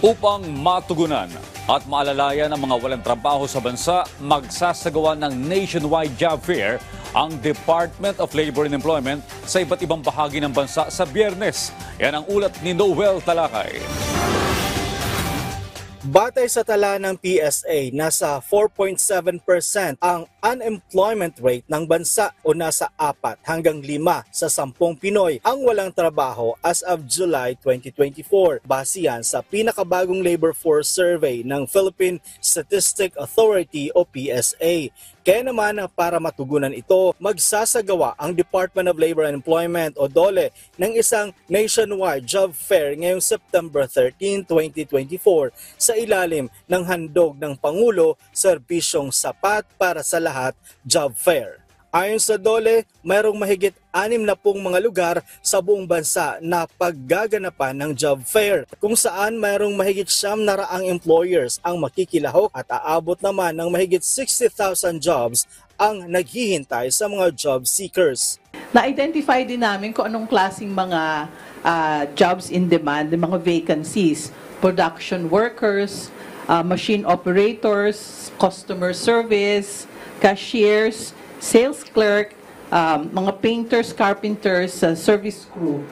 Upang matugunan at maalalayan ang mga walang trabaho sa bansa, magsasagawa ng nationwide job fair ang Department of Labor and Employment sa iba't ibang bahagi ng bansa sa Biyernes. Yan ang ulat ni Noel Talakay. Batay sa tala ng PSA, nasa 4.7% ang unemployment rate ng bansa o nasa 4 hanggang 5 sa 10 Pinoy ang walang trabaho as of July 2024. Base yan sa pinakabagong labor force survey ng Philippine Statistics Authority o PSA. Kaya naman para matugunan ito, magsasagawa ang Department of Labor and Employment o DOLE ng isang nationwide job fair ngayong September 13, 2024 sa ilalim ng handog ng Pangulo, Serbisyong Sapat para sa Lahat Job Fair. Ayon sa DOLE, mayroong mahigit 60 mga lugar sa buong bansa na paggaganapan ng job fair kung saan mayroong mahigit 900 employers ang makikilahok at aabot naman ng mahigit 60,000 jobs ang naghihintay sa mga job seekers. Na-identify din namin kung anong klaseng mga jobs in demand, mga vacancies, production workers, machine operators, customer service, cashiers, sales clerk, mga painters, carpenters, service crew.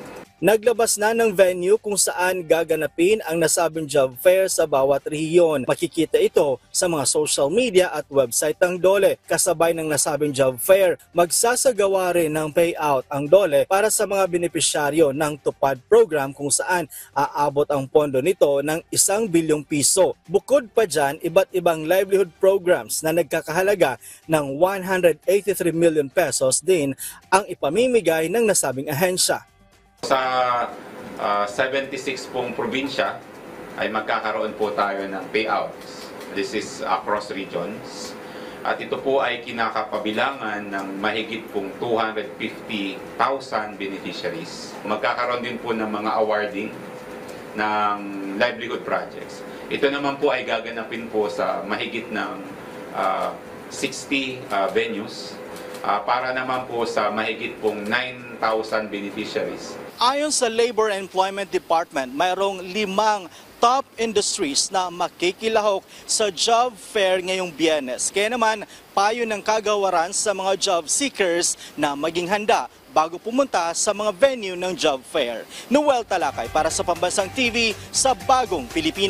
Naglabas na ng venue kung saan gaganapin ang nasabing job fair sa bawat rehiyon. Makikita ito sa mga social media at website ng DOLE. Kasabay ng nasabing job fair, magsasagawa rin ng payout ang DOLE para sa mga benepisyaryo ng TUPAD program kung saan aabot ang pondo nito ng 1 bilyong piso. Bukod pa dyan, iba't ibang livelihood programs na nagkakahalaga ng 183 million pesos din ang ipamimigay ng nasabing ahensya. Sa 76 pong probinsya ay magkakaroon po tayo ng payouts. This is across regions. At ito po ay kinakapabilangan ng mahigit pong 250,000 beneficiaries. Magkakaroon din po ng mga awarding ng livelihood projects. Ito naman po ay gaganapin po sa mahigit ng 60 venues para naman po sa mahigit pong 9,000 beneficiaries. Ayon sa Labor and Employment Department, mayroong 5 top industries na makikilahok sa job fair ngayong Biyernes. Kaya naman, payo ng kagawaran sa mga job seekers na maging handa bago pumunta sa mga venue ng job fair. Noel Talakay para sa Pambansang TV sa Bagong Pilipinas.